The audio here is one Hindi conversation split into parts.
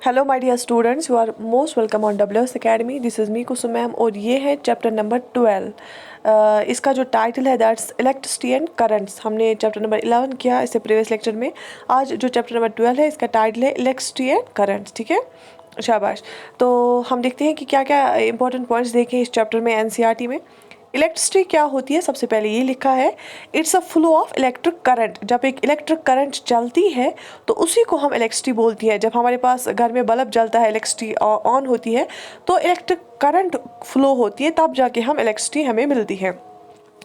Hello my dear students, you are most welcome on WS Academy। This is me Kusum ma'am और ये है चैप्टर नंबर 12। इसका जो टाइटल है दैट्स इलेक्ट्रिसिटी एंड करंट्स। हमने चैप्टर नंबर 11 किया इससे प्रीवियस लेक्चर में। आज जो चैप्टर नंबर 12 है इसका टाइटल है इलेक्ट्रिसिटी एंड करंट्स। ठीक है, शाबाश। तो हम देखते हैं कि क्या क्या इंपॉर्टेंट पॉइंट्स देखें इस चैप्टर में NCERT में। इलेक्ट्रिसिटी क्या होती है, सबसे पहले ये लिखा है it's a flow of electric current. जब एक इलेक्ट्रिक करंट चलती है तो उसी को हम इलेक्ट्रिसिटी बोलती है। जब हमारे पास घर में बल्ब जलता है, इलेक्ट्रिसिटी ऑन होती है तो इलेक्ट्रिक करंट फ्लो होती है, तब जाके हम इलेक्ट्रिसिटी हमें मिलती है।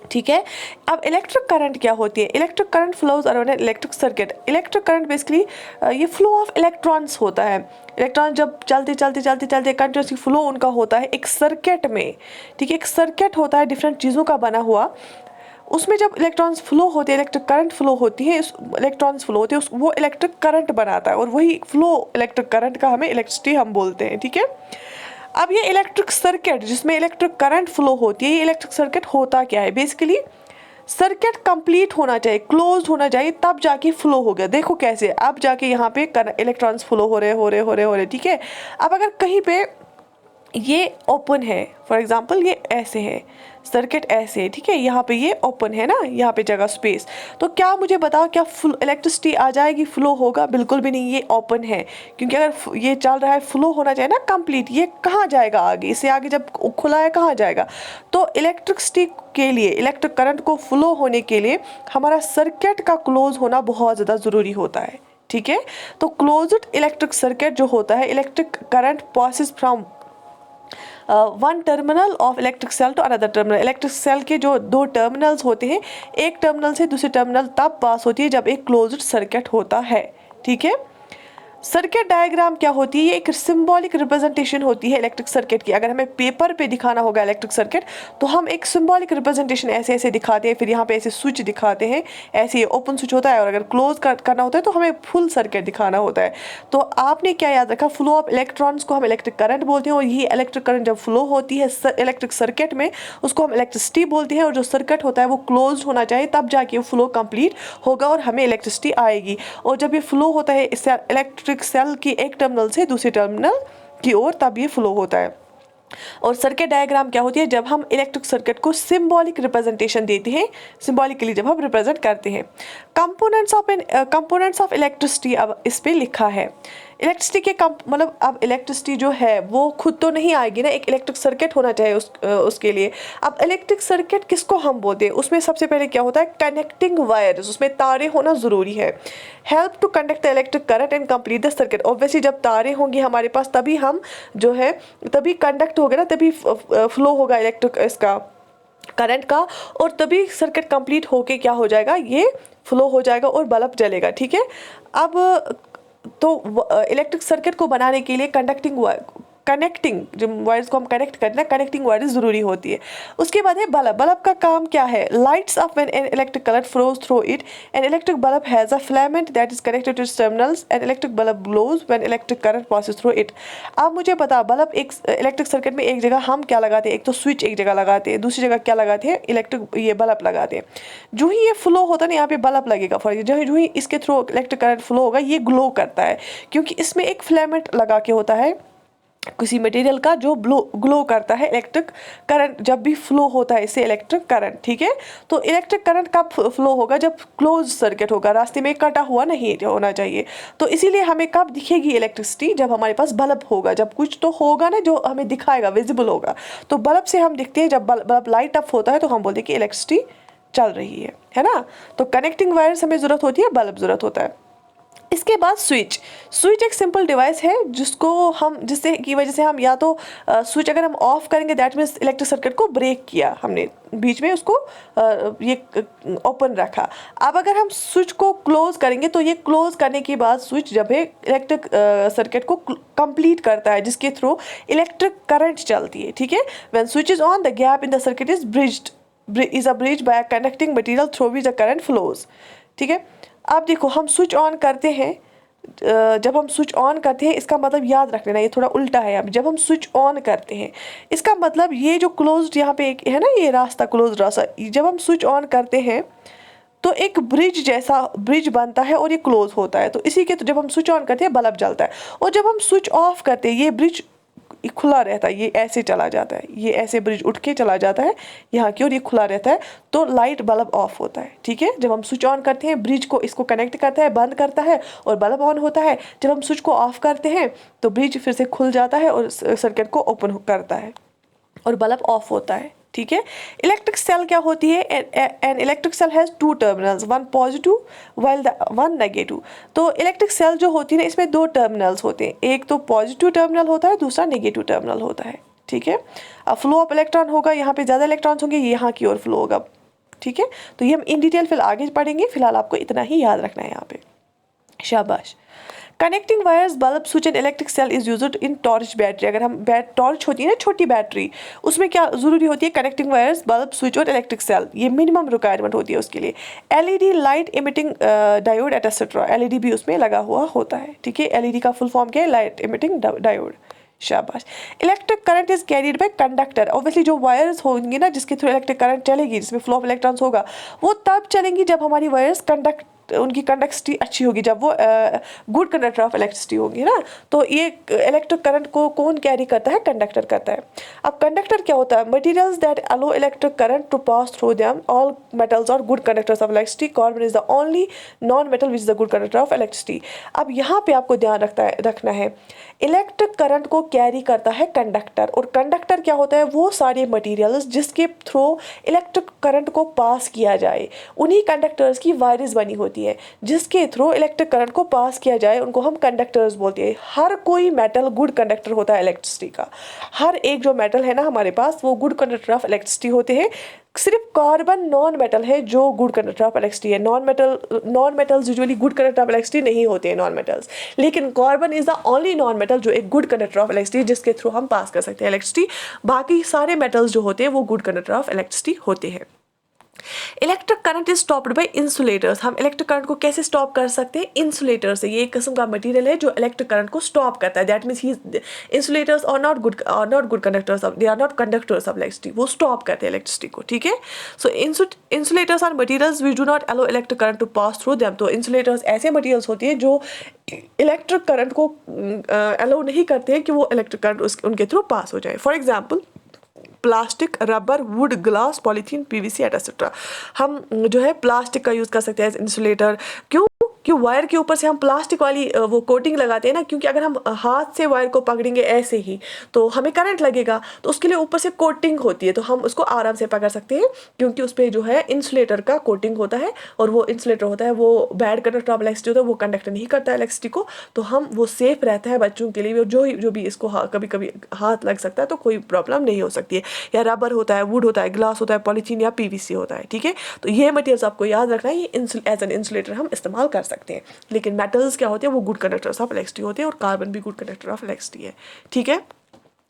ठीक है, अब इलेक्ट्रिक करंट क्या होती है? Electric current flows around an electric circuit. Electric current basically ये फ्लो ऑफ इलेक्ट्रॉन्स होता है। इलेक्ट्रॉन जब चलते कंटिन्यूसली फ्लो उनका होता है एक सर्किट में। ठीक है, एक सर्किट होता है डिफरेंट चीज़ों का बना हुआ। उसमें जब इलेक्ट्रॉन्स फ्लो होते हैं, इलेक्ट्रिक करंट फ्लो होती है, इलेक्ट्रॉन्स फ्लो होते हैं, वो इलेक्ट्रिक करंट बनाता है और वही फ्लो इलेक्ट्रिक करंट का हमें इलेक्ट्रिसिटी हम बोलते हैं। ठीक है, अब ये इलेक्ट्रिक सर्किट जिसमें इलेक्ट्रिक करंट फ्लो होती है, ये इलेक्ट्रिक सर्किट होता क्या है? बेसिकली सर्किट कंप्लीट होना चाहिए, क्लोज होना चाहिए, तब जाके फ्लो हो गया। देखो कैसे, अब जाके यहाँ पे इलेक्ट्रॉन्स फ्लो हो रहे। ठीक है, अब अगर कहीं पे ये ओपन है, फॉर एग्जांपल ये ऐसे है, सर्किट ऐसे है, ठीक है, यहाँ पे ये ओपन है ना, यहाँ पे जगह स्पेस, तो क्या मुझे बताओ क्या इलेक्ट्रिसिटी आ जाएगी, फ्लो होगा? बिल्कुल भी नहीं, ये ओपन है। क्योंकि अगर ये चल रहा है, फ्लो होना चाहिए ना कंप्लीट, ये कहाँ जाएगा आगे? इससे आगे जब खुला है कहाँ जाएगा? तो इलेक्ट्रिसिटी के लिए, इलेक्ट्रिक करंट को फ्लो होने के लिए हमारा सर्किट का क्लोज होना बहुत ज़्यादा ज़रूरी होता है। ठीक है, तो क्लोज्ड इलेक्ट्रिक सर्किट जो होता है, electric current passes from one terminal of electric cell to another terminal. Electric cell के जो दो टर्मिनल्स होते हैं, एक टर्मिनल से दूसरे टर्मिनल तब पास होती है जब एक क्लोज्ड सर्किट होता है। ठीक है, सर्किट डायग्राम क्या होती है? ये एक सिंबॉलिक रिप्रेजेंटेशन होती है इलेक्ट्रिक सर्किट की। अगर हमें पेपर पे दिखाना होगा इलेक्ट्रिक सर्किट तो हम एक सिंबॉलिक रिप्रेजेंटेशन ऐसे ऐसे दिखाते हैं, फिर यहाँ पे ऐसे स्विच दिखाते हैं, ऐसे ओपन स्विच होता है, और अगर क्लोज करना होता है तो हमें फुल सर्किट दिखाना होता है। तो आपने क्या याद रखा? फ्लो ऑफ इलेक्ट्रॉन्स को हम इलेक्ट्रिक करंट बोलते हैं, और ये इलेक्ट्रिक करंट जब फ्लो होती है इलेक्ट्रिक सर्किट में उसको हम इलेक्ट्रिसिटी बोलते हैं। और जो सर्किट होता है वो क्लोज होना चाहिए, तब जाके वो फ्लो कंप्लीट होगा और हमें इलेक्ट्रिसिटी आएगी। और जब ये फ्लो होता है इलेक्ट्रिक सेल की एक टर्मिनल से दूसरे टर्मिनल की ओर, तब ये फ्लो होता है। और सर्किट डायग्राम क्या होती है? जब हम इलेक्ट्रिक सर्किट को सिंबॉलिक रिप्रेजेंटेशन देते हैं, सिंबॉलिकली जब हम रिप्रेजेंट करते हैं। कंपोनेंट्स ऑफ इलेक्ट्रिसिटी अब इस पे लिखा है। इलेक्ट्रिसिटी के मतलब अब इलेक्ट्रिसिटी जो है वो खुद तो नहीं आएगी ना, एक इलेक्ट्रिक सर्किट होना चाहिए उसके लिए। अब इलेक्ट्रिक सर्किट किसको हम बोलते हैं? उसमें सबसे पहले क्या होता है? कनेक्टिंग वायर्स, उसमें तारे होना ज़रूरी है। Help to conduct the electric current and complete the circuit. Obviously जब तारे होंगी हमारे पास तभी हम जो है तभी कंडक्ट होगा ना, तभी फ्लो होगा इलेक्ट्रिक इसका करंट का, और तभी सर्किट कंप्लीट होके क्या हो जाएगा? ये फ्लो हो जाएगा और बल्ब जलेगा। ठीक है, अब तो इलेक्ट्रिक सर्किट को बनाने के लिए कनेक्टिंग जो वायर्स को हम कनेक्ट करना, कनेक्टिंग वायर्स ज़रूरी होती है। उसके बाद है बल्ब। बल्ब का काम क्या है? Lights up when an electric current flows through it. An electric bulb has a filament that is connected to its terminals and electric bulb glows when electric current passes through it. अब मुझे बता, बल्ब एक इलेक्ट्रिक सर्किट में एक जगह हम क्या लगाते हैं? एक तो स्विच एक जगह लगाते हैं, दूसरी जगह क्या लगाते हैं? इलेक्ट्रिक ये बल्ब लगाते हैं। जो ही ये फ्लो होता है ना, यहाँ पे बल्ब लगेगा, फॉर जो ही इसके थ्रू इलेक्ट्रिक करंट फ्लो होगा, ये ग्लो करता है क्योंकि इसमें एक फिलामेंट लगा के होता है किसी मटेरियल का जो ग्लो करता है इलेक्ट्रिक करंट जब भी फ्लो होता है, इससे इलेक्ट्रिक करंट। ठीक है, तो इलेक्ट्रिक करंट कब फ्लो होगा? जब क्लोज सर्किट होगा, रास्ते में कटा हुआ नहीं होना चाहिए। तो इसीलिए हमें कब दिखेगी इलेक्ट्रिसिटी? जब हमारे पास बल्ब होगा, जब कुछ तो होगा ना जो हमें दिखाएगा, विजिबल होगा। तो बल्ब से हम दिखते हैं, जब बल्ब लाइट अप होता है तो हम बोलते हैं कि इलेक्ट्रिसिटी चल रही है ना। तो कनेक्टिंग वायर्स हमें ज़रूरत होती है, बल्ब ज़रूरत होता है। इसके बाद स्विच एक सिंपल डिवाइस है जिससे की वजह से हम या तो स्विच अगर हम ऑफ करेंगे दैट मीन्स इलेक्ट्रिक सर्किट को ब्रेक किया हमने, बीच में उसको ये ओपन रखा। अब अगर हम स्विच को क्लोज करेंगे तो ये क्लोज करने के बाद स्विच जब है इलेक्ट्रिक सर्किट को कंप्लीट करता है, जिसके थ्रू इलेक्ट्रिक करंट चलती है। ठीक है, when switch is on the gap in the circuit is bridged bye connecting material through which the current flows. ठीक है, अब देखो हम स्विच ऑन करते हैं, जब हम स्विच ऑन करते हैं इसका मतलब याद रख लेना, ये थोड़ा उल्टा है। अब जब हम स्विच ऑन करते हैं इसका मतलब ये जो क्लोज्ड यहाँ पे एक है ना, ये रास्ता क्लोज्ड रास्ता, जब हम स्विच ऑन करते हैं तो एक ब्रिज जैसा ब्रिज बनता है और ये क्लोज होता है। तो इसी के तो जब हम स्विच ऑन करते हैं बल्ब जलता है, और जब हम स्विच ऑफ करते हैं ये ब्रिज खुला रहता है, ये ऐसे चला जाता है, ये ऐसे ब्रिज उठ के चला जाता है यहाँ की, और ये खुला रहता है, तो लाइट बल्ब ऑफ होता है। ठीक है, जब हम स्विच ऑन करते हैं ब्रिज को इसको कनेक्ट करता है, बंद करता है, और बल्ब ऑन होता है। जब हम स्विच को ऑफ करते हैं तो ब्रिज फिर से खुल जाता है और सर्किट को ओपन करता है और बल्ब ऑफ होता है। ठीक है, इलेक्ट्रिक सेल क्या होती है? An electric cell has two terminals, one positive while one negative. तो इलेक्ट्रिक सेल जो होती है ना, इसमें दो टर्मिनल्स होते हैं, एक तो पॉजिटिव टर्मिनल होता है, दूसरा नेगेटिव टर्मिनल होता है। ठीक है, अब फ्लो ऑफ इलेक्ट्रॉन होगा, यहाँ पे ज़्यादा इलेक्ट्रॉन्स होंगे, यहाँ की ओर फ्लो होगा। ठीक है, तो ये हम इन डिटेल फिर आगे पढ़ेंगे, फिलहाल आपको इतना ही याद रखना है यहाँ पे। शाबाश। Connecting wires, bulb, switch and electric cell is used in torch battery. अगर हम टॉर्च होती है ना छोटी बैटरी, उसमें क्या जरूरी होती है? कनेक्टिंग वायर्स, बल्ब, स्विच और इलेक्ट्रिक सेल, ये मिनिमम रिक्वायरमेंट होती है उसके लिए। LED, light emitting diode etcetera, LED भी उसमें लगा हुआ होता है। ठीक है, एलईडी का फुल फॉर्म क्या है? Light emitting diode. शाबाश। Electric current is carried by conductor. Obviously जो वायर्स होंगी ना जिसके थ्रू इलेक्ट्रिक करंट चलेगी, जिसमें फ्लो ऑफ इलेक्ट्रॉन्स होगा, वो तब चलेंगी जब हमारी वायर्स उनकी कंडक्टिविटी अच्छी होगी, जब वो गुड कंडक्टर ऑफ इलेक्ट्रिसिटी होगी ना। तो ये इलेक्ट्रिक करंट को कौन कैरी करता है? कंडक्टर करता है। अब कंडक्टर क्या होता है? Materials that allow electric current to pass through them, all metals are good conductors of electricity, carbon is the only non metal which is the good conductor of electricity. अब यहाँ पे आपको ध्यान रखना है, इलेक्ट्रिक करंट को कैरी करता है कंडक्टर, और कंडक्टर क्या होता है? वो सारे मटेरियल्स जिसके थ्रू इलेक्ट्रिक करंट को पास किया जाए, उन्हीं कंडक्टर्स की वायर्स बनी होती है जिसके थ्रू इलेक्ट्रिक करंट को पास किया जाए, उनको हम कंडक्टर्स बोलते हैं। हर कोई मेटल गुड कंडक्टर होता है इलेक्ट्रिसिटी का। हर एक जो मेटल है ना हमारे पास, वो गुड कंडक्टर ऑफ इलेक्ट्रिसिटी होते हैं। सिर्फ कार्बन नॉन मेटल है जो गुड कंडक्टर ऑफ इलेक्ट्रिसिटी है। Non metals usually good conductor of electricity नहीं होते हैं, नॉन मेटल्स, लेकिन carbon is the only non metal जो एक गुड कंडक्टर ऑफ इलेक्ट्रिसिटी, जिसके थ्रू हम पास कर सकते हैं इलेक्ट्रिसिटी। बाकी सारे मेटल्स जो होते हैं वो गुड कंडक्टर ऑफ इलेक्ट्रिसिटी होते हैं। Electric current is stopped bye insulators. हम इलेक्ट्रिक करंट को कैसे स्टॉप कर सकते हैं? इंसुलेटर से। ये एक किस्म का मटेरियल है जो इलेक्ट्रिक करंट को स्टॉप करता है। दैट मींस ही insulators are not good conductors of, they are not conductors of electricity, वो स्टॉप करते हैं इलेक्ट्रिसिटी को। ठीक है, so insulators are materials which do not allow electric current to pass through them. तो इंसुलेटर्स ऐसे मटेरियल्स होती है जो इलेक्ट्रिक करंट को अलो नहीं करते हैं कि वो इलेक्ट्रिक करंट उनके थ्रू पास हो जाए। For example, plastic, rubber, would, glass, polythene, PVC etcetera. हम जो है प्लास्टिक का यूज़ कर सकते हैं एज इंसुलेटर। क्यों? कि वायर के ऊपर से हम प्लास्टिक वाली वो कोटिंग लगाते हैं ना, क्योंकि अगर हम हाथ से वायर को पकड़ेंगे ऐसे ही तो हमें करंट लगेगा, तो उसके लिए ऊपर से कोटिंग होती है, तो हम उसको आराम से पकड़ सकते हैं क्योंकि उस पर जो है इंसुलेटर का कोटिंग होता है। और वो इंसुलेटर होता है, वो बैड कंडक्टर ऑफ इलेक्ट्रिसिटी होता है, वो कंडक्ट नहीं करता है इलेक्ट्रिसिटी को, तो हम वो सेफ रहता है बच्चों के लिए। जो भी इसको कभी कभी हाथ लग सकता है तो कोई प्रॉब्लम नहीं हो सकती है। या रबर होता है, वुड होता है, ग्लास होता है, पॉलीथीन या पीवीसी होता है। ठीक है, तो ये मटेरियल्स आपको याद रखना है, ये एज एन इंसुलेटर हम इस्तेमाल कर सकते हैं। लेकिन मेटल्स क्या होते हैं? वो गुड कंडक्टर्स ऑफ इलेक्ट्रिसिटी होते हैं, और कार्बन भी गुड कंडक्टर ऑफ इलेक्ट्रिसिटी है। ठीक है,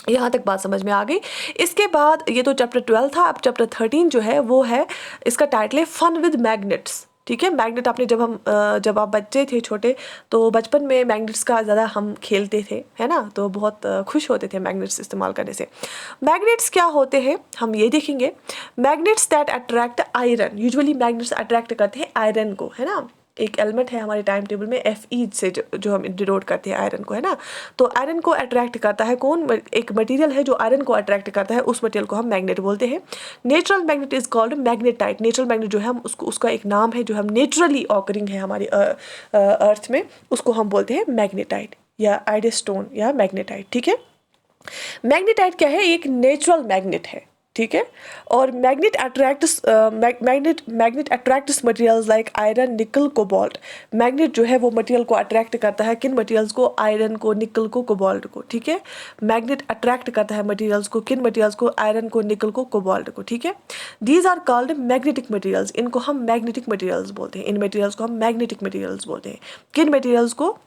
यहाँ तक बात समझ में आ गई। इसके बाद ये तो चैप्टर 12 था। अब चैप्टर 13 जो है वो है, इसका टाइटल है फन विद मैग्नेट्स। ठीक है, मैग्नेट आपने जब आप बच्चे थे छोटे, तो बचपन में मैग्नेट्स का ज़्यादा हम खेलते थे, है ना, तो बहुत खुश होते थे मैग्नेट्स इस्तेमाल करने से। मैग्नेट्स क्या होते हैं हम ये देखेंगे। Magnets that attract iron, usually magnets attract करते हैं आयरन को, है ना। एक एलिमेंट है हमारे टाइम टेबल में Fe से जो हम डिनोट करते हैं आयरन को, है ना। तो आयरन को अट्रैक्ट करता है कौन? एक मटेरियल है जो आयरन को अट्रैक्ट करता है, उस मटेरियल को हम मैग्नेट बोलते हैं। Natural magnet is called magnetite. Natural magnet जो है हम उसका एक नाम है जो हम नेचुरली ऑकरिंग है हमारी अर्थ में, उसको हम बोलते हैं मैग्नेटाइट या आइडस्टोन या मैग्नेटाइट। ठीक है, मैग्नेटाइट क्या है? एक नेचुरल मैग्नेट है। ठीक है, और magnet attracts materials like iron, निकल, कोबाल्ट। मैग्नेट जो है वो मटेरियल को अट्रैक्ट करता है, किन मटेरियल्स को? आयरन को, निकल को, कोबाल्ट को। ठीक है, मैग्नेट अट्रैक्ट करता है मटेरियल्स को, किन मटेरियल्स को? आयरन को, निकल को, कोबाल्ट को। ठीक है, these are called magnetic materials. इनको हम मैग्नेटिक मटेरियल्स बोलते हैं, इन मटेरियल्स को हम मैग्नेटिक मटेरियल्स बोलते हैं। किन मटेरियल्स को?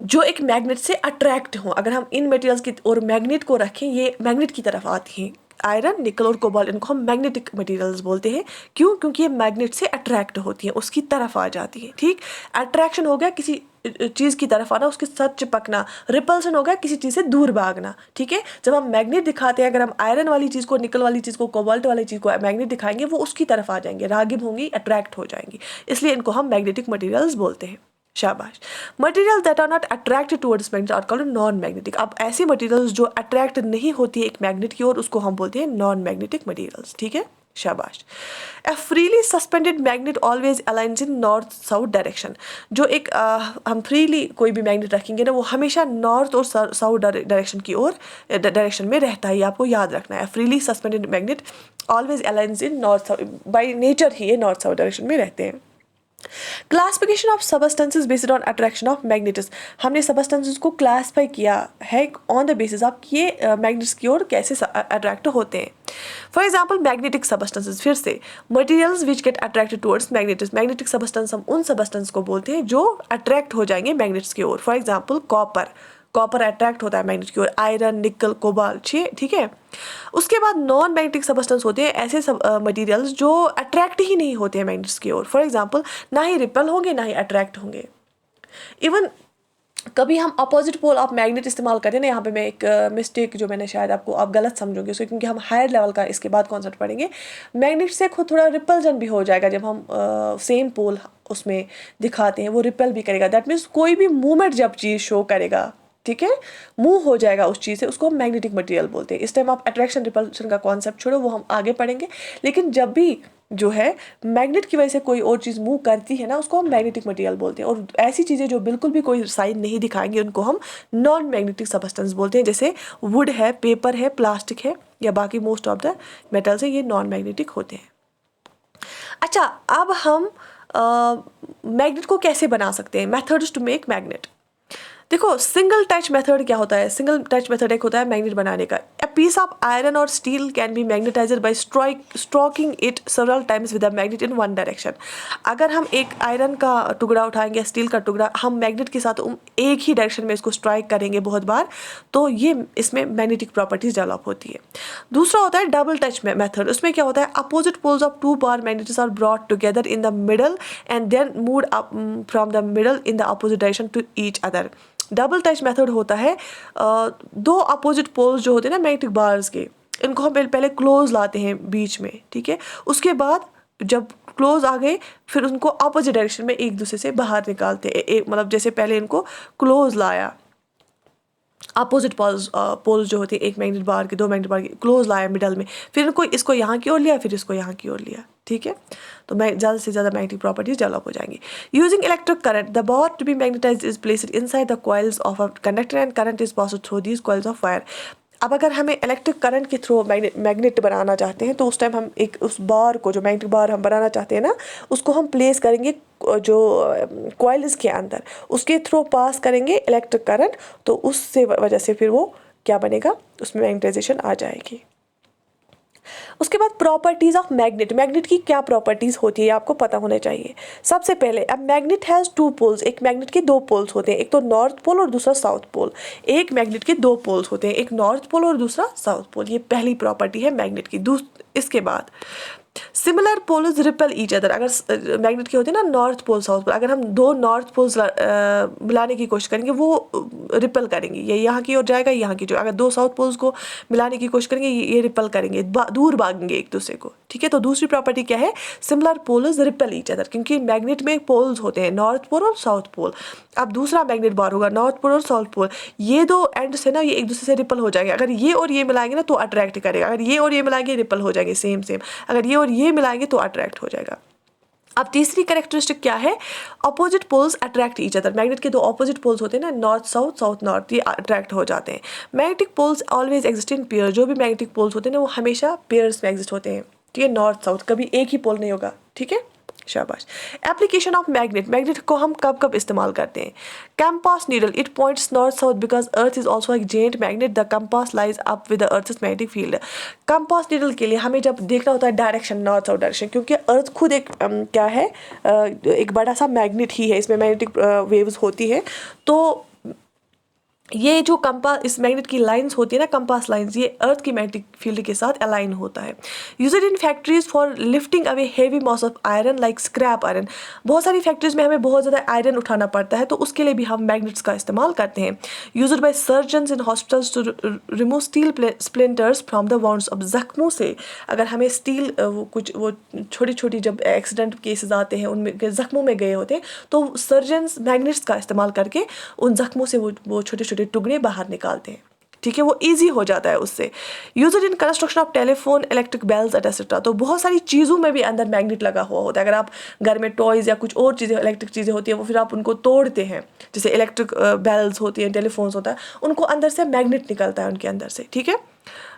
जो एक मैग्नेट से अट्रैक्ट हो। अगर हम इन मटेरियल्स की और मैग्नेट को रखें, ये मैग्नेट की तरफ आती हैं, आयरन, निकल और कोबाल्ट, इनको हम मैग्नेटिक मटेरियल्स बोलते हैं। क्यों? क्योंकि ये मैग्नेट से अट्रैक्ट होती हैं, उसकी तरफ आ जाती है। ठीक, अट्रैक्शन हो गया किसी चीज़ की तरफ आना, उसके साथ चिपकना। रिपल्सन हो गया किसी चीज़ से दूर भागना, ठीक है। जब हम मैग्नेट दिखाते हैं, अगर हम आयरन वाली चीज़ को, निकल वाली चीज़ को, कोबाल्ट वाली चीज़ को मैग्नेट दिखाएंगे, वो उसकी तरफ आ जाएंगे, रागिब होंगी, अट्रैक्ट हो जाएंगी, इसलिए इनको हम मैग्नेटिक मटेरियल्स बोलते हैं। शाबाश। Material that are not attracted towards magnet are called non magnetic. अब ऐसी मटेरियल्स जो अट्रैक्ट नहीं होती है एक मैग्नेट की ओर, उसको हम बोलते हैं नॉन मैग्नेटिक मटेरियल्स, ठीक है। शाबाश। A freely suspended magnet always aligns in north south direction। जो एक हम फ्रीली कोई भी मैग्नेट रखेंगे ना, वो हमेशा नॉर्थ और साउथ डायरेक्शन की ओर डायरेक्शन में रहता है, ये आपको याद रखना है। Freely suspended magnet always aligns in north south, by nature ही ये नॉर्थ साउथ डायरेक्शन में रहते हैं। Classification of substances based on attraction of magnets. हमने सबस्टेंसेज को क्लासीफाई किया है ऑन द बेसिस ऑफ ये मैग्नेट्स की ओर कैसे अट्रैक्ट होते हैं। फॉर एग्जाम्पल मैग्नेटिक सबस्टेंसेज, फिर से materials which get attracted towards magnets. Magnetic substance हम उन सबस्टेंस को बोलते हैं जो अट्रैक्ट हो जाएंगे मैग्नेट्स की ओर। फॉर एग्जाम्पल कॉपर अट्रैक्ट होता है मैग्नेट की ओर, आयरन, निकल, कोबाल्ट, ठीक है। उसके बाद नॉन मैग्नेटिक सबस्टेंस होते हैं ऐसे सब मटेरियल्स जो अट्रैक्ट ही नहीं होते हैं मैग्नेट्स की ओर। फॉर एग्जांपल ना ही रिपेल होंगे ना ही अट्रैक्ट होंगे। इवन कभी हम अपोजिट पोल ऑफ मैग्नेट इस्तेमाल करते हैं ना, यहाँ पे मैं एक मिस्टेक जो मैंने शायद आप गलत समझोगे उसको, क्योंकि हम हायर लेवल का इसके बाद कॉन्सेप्ट पढ़ेंगे। मैग्नेट से खुद थोड़ा रिपल्जन भी हो जाएगा जब हम सेम पोल उसमें दिखाते हैं, वो रिपेल भी करेगा। दैट मीन्स कोई भी मूवमेंट जब चीज़ शो करेगा, ठीक है, मूव हो जाएगा उस चीज़ से, उसको हम मैग्नेटिक मटेरियल बोलते हैं। इस टाइम आप अट्रैक्शन रिपल्शन का कॉन्सेप्ट छोड़ो, वो हम आगे पढ़ेंगे। लेकिन जब भी जो है मैग्नेट की वजह से कोई और चीज़ मूव करती है ना, उसको हम मैग्नेटिक मटेरियल बोलते हैं। और ऐसी चीज़ें जो बिल्कुल भी कोई साइन नहीं दिखाएंगे, उनको हम नॉन मैग्नेटिक सबस्टेंस बोलते हैं। जैसे वुड है, पेपर है, प्लास्टिक है, या बाकी मोस्ट ऑफ द मेटल्स है, ये नॉन मैग्नेटिक होते हैं। अच्छा, अब हम मैग्नेट को कैसे बना सकते हैं, मेथड्स टू मेक मैग्नेट। देखो, सिंगल टच मेथड क्या होता है? सिंगल टच मेथड एक होता है मैग्नेट बनाने का। अ पीस ऑफ आयरन और steel can be magnetised by stroking it several times with a magnet in one direction. अगर हम एक आयरन का टुकड़ा उठाएंगे, स्टील का टुकड़ा, हम मैग्नेट के साथ एक ही डायरेक्शन में इसको स्ट्राइक करेंगे बहुत बार, तो ये इसमें मैग्नेटिक प्रॉपर्टीज डेवलप होती है। दूसरा होता है डबल टच मेथड। उसमें क्या होता है? Opposite poles of two bar magnets are brought together in the middle and then moved up from the middle in the opposite direction to each other. Double touch method होता है दो अपोजिट पोल्स जो होते हैं ना मैग्नेटिक बार्स के, इनको हम पहले क्लोज लाते हैं बीच में, ठीक है। उसके बाद जब क्लोज आ गए, फिर उनको अपोजिट डायरेक्शन में एक दूसरे से बाहर निकालते हैं। मतलब जैसे पहले इनको क्लोज लाया, अपोजिट पोल्स जो होती है एक मैग्नेट बार के, दो मैग्नेट बार के, क्लोज लाया मिडल में, फिर इनको इसको यहाँ की ओर लिया, फिर इसको यहाँ की ओर लिया, ठीक है। तो ज़्यादा से ज़्यादा मैग्नेटिक प्रॉपर्टीज डेवलप हो जाएंगी। Using electric current, the bar to be magnetised is placed inside the coils of a conductor and current is passed through these coils of wire. अब अगर हमें इलेक्ट्रिक करंट के थ्रू मैग्नेट बनाना चाहते हैं, तो उस टाइम हम एक उस बार को, जो मैग्नेटिक बार हम बनाना चाहते हैं ना, उसको हम प्लेस करेंगे जो कॉइल्स के अंदर, उसके थ्रू पास करेंगे इलेक्ट्रिक करंट, तो उससे वजह से फिर वो क्या बनेगा, उसमें मैग्नेटाइजेशन आ जाएगी। उसके बाद प्रॉपर्टीज ऑफ मैग्नेट। मैग्नेट की क्या प्रॉपर्टीज होती है आपको पता होना चाहिए। सबसे पहले, अब मैग्नेट हैज़ टू पोल्स। एक मैग्नेट के दो पोल्स होते हैं, एक तो नॉर्थ पोल और दूसरा साउथ पोल। एक मैग्नेट के दो पोल्स होते हैं, एक नॉर्थ पोल और दूसरा साउथ पोल। ये पहली प्रॉपर्टी है मैग्नेट की। इसके बाद similar poles repel each other. अगर मैग्नेट के होते हैं ना नॉर्थ पोल साउथ पोल, अगर हम दो नॉर्थ पोल्स मिलाने की कोशिश करेंगे, वो रिपेल करेंगे, ये यहाँ की ओर जाएगा, यहाँ की ओर। अगर दो साउथ पोल्स को मिलाने की कोशिश करेंगे, ये रिपेल करेंगे, दूर भागेंगे एक दूसरे को, ठीक है। तो दूसरी प्रॉपर्टी क्या है? Similar poles repel each other, क्योंकि मैग्नेट में पोल्स होते हैं नॉर्थ पोल और साउथ पोल। अब दूसरा मैग्नेट बार होगा नॉर्थ पोल और साउथ पोल, ये दो एंड से ना ये एक दूसरे से रिपेल हो जाएंगे। अगर ये और ये मिलाएंगे ना तो अट्रैक्ट करेगा, अगर ये और ये मिलाएंगे रिपेल हो जाएंगे सेम। अगर ये और ये मिलाएंगे तो अट्रैक्ट हो जाएगा। अब तीसरी कैरेक्टरिस्टिक क्या है? Opposite poles attract each other. Magnet के दो अपोजिट पोल्स होते हैं ना, नॉर्थ साउथ, साउथ नॉर्थ, ये अट्रैक्ट हो जाते हैं। Magnetic poles always exist in pair. जो भी मैग्नेटिक पोल्स होते हैं ना, वो हमेशा पेयर्स में एग्जिस्ट होते हैं, ठीक है। नॉर्थ साउथ, कभी एक ही पोल नहीं होगा, ठीक है। शाबाश। Application of magnet. मैग्नेट को हम कब कब इस्तेमाल करते हैं? Compass needle, it points north south because earth is also एक giant magnet, the compass lies up with the earth's magnetic field. Compass needle के लिए हमें जब देखना होता है डायरेक्शन, नॉर्थ साउथ डायरेक्शन, क्योंकि अर्थ खुद एक क्या है, एक बड़ा सा मैग्नेट ही है, इसमें मैग्नेटिक वेव्स होती है। तो ये जो कंपास, इस मैग्नेट की लाइंस होती है ना, कंपास लाइंस, ये अर्थ की मैग्नेटिक फील्ड के साथ अलाइन होता है। Used in factories for lifting away heavy mass of iron like scrap iron. बहुत सारी फैक्ट्रीज में हमें बहुत ज़्यादा आयरन उठाना पड़ता है, तो उसके लिए भी हम मैग्नेट्स का इस्तेमाल करते हैं। Used by surgeons in hospitals to remove steel splinters from the wounds. अब जख्मों से अगर हमें स्टील वो छोटी छोटी जब एक्सीडेंट केसेस आते हैं उनमें जख्मों में गए होते हैं, तो सर्जन्स मैग्नेट्स का इस्तेमाल करके उन जख्मों से वो छोटे छोटे टुकड़े बाहर निकालते हैं। ठीक है, वो इजी हो जाता है उससे। Used in construction of telephone, electric bells etcetera. तो बहुत सारी चीज़ों में भी अंदर मैग्नेट लगा हुआ होता है। अगर आप घर में टॉयज़ या कुछ और चीज़ें, इलेक्ट्रिक चीज़ें होती हैं, वो फिर आप उनको तोड़ते हैं, जैसे इलेक्ट्रिक बेल्स होती हैं, टेलीफोन्स होता है, उनको अंदर से मैग्नेट निकलता है उनके अंदर से। ठीक है,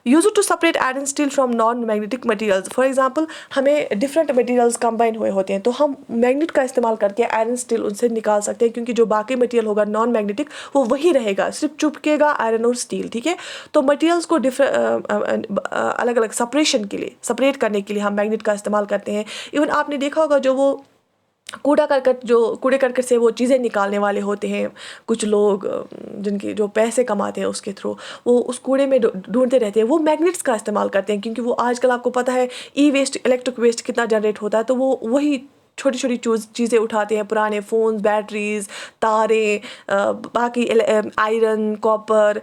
use to separate iron steel from non magnetic materials. For example, हमें डिफरेंट मटेरियल्स कंबाइन हुए होते हैं, तो हम मैग्नेट का इस्तेमाल करके आयरन स्टील उनसे निकाल सकते हैं, क्योंकि जो बाकी मटेरियल होगा नॉन मैग्नेटिक वो वही रहेगा, सिर्फ चुपकेगा आयरन और स्टील। ठीक है, तो मटेरियल्स को अलग अलग सेपरेट करने के लिए हम मैग्नेट का इस्तेमाल करते हैं। इवन आपने देखा होगा, जो वो कूड़े करकट से वो चीज़ें निकालने वाले होते हैं, कुछ लोग जिनके जो पैसे कमाते हैं उसके थ्रू, वो उस कूड़े में ढूंढते रहते हैं, वो मैग्नेट्स का इस्तेमाल करते हैं, क्योंकि वो आजकल आपको पता है ई वेस्ट, इलेक्ट्रिक वेस्ट कितना जनरेट होता है, तो वो वही छोटी छोटी चीज़ें उठाते हैं, पुराने फ़ोन्स, बैटरीज, तारे, बाकी आयरन, कॉपर,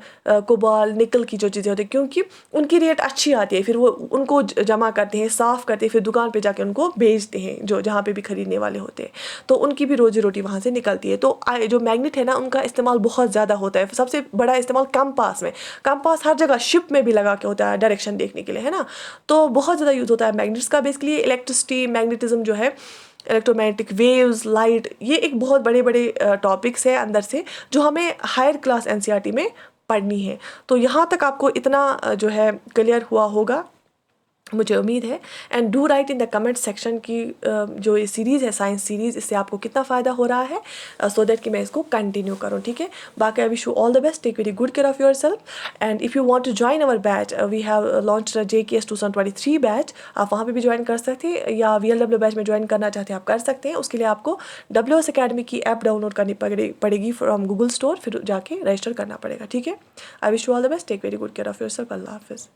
कोबाल, निकल की जो चीज़ें होती हैं, क्योंकि उनकी रेट अच्छी आती है, फिर वो उनको जमा करते हैं, साफ़ करते हैं, फिर दुकान पे जाके उनको बेचते हैं, जो जहाँ पे भी ख़रीदने वाले होते हैं, तो उनकी भी रोजी रोटी वहाँ से निकलती है। तो जो मैग्नेट है ना, उनका इस्तेमाल बहुत ज़्यादा होता है। सबसे बड़ा इस्तेमाल कंपास में, कंपास हर जगह शिप में भी लगा के होता है डायरेक्शन देखने के लिए, है ना, तो बहुत ज़्यादा यूज़ होता है मैग्नेट्स का। बेसिकली इलेक्ट्रिसिटी, मैग्नेटिज्म जो है, इलेक्ट्रोमैग्नेटिक वेव्स, लाइट, ये एक बहुत बड़े बड़े टॉपिक्स है अंदर से, जो हमें हायर क्लास एनसीईआरटी में पढ़नी है। तो यहाँ तक आपको इतना जो है क्लियर हुआ होगा, मुझे उम्मीद है। And do right in the comment section की जो ये सीरीज़ है, साइंस सीरीज़, इससे आपको कितना फ़ायदा हो रहा है, सो दैट कि मैं इसको कंटिन्यू करूँ। ठीक है, बाकी I wish you all the best, take very good care of yourself, and if you want to join our batch, we have launch JKS 2023 batch, आप वहाँ पे भी ज्वाइन कर सकते हैं, या VLW बैच में ज्वाइन करना चाहते हैं आप कर सकते हैं। उसके लिए आपको WS Academy की ऐप डाउनलोड करनी पड़ेगी फ्रॉम गूगल स्टोर, फिर जाके रजिस्टर करना पड़ेगा। ठीक है, I wish you all the best, take very good care of yourself, अल्लाह हाफिज़।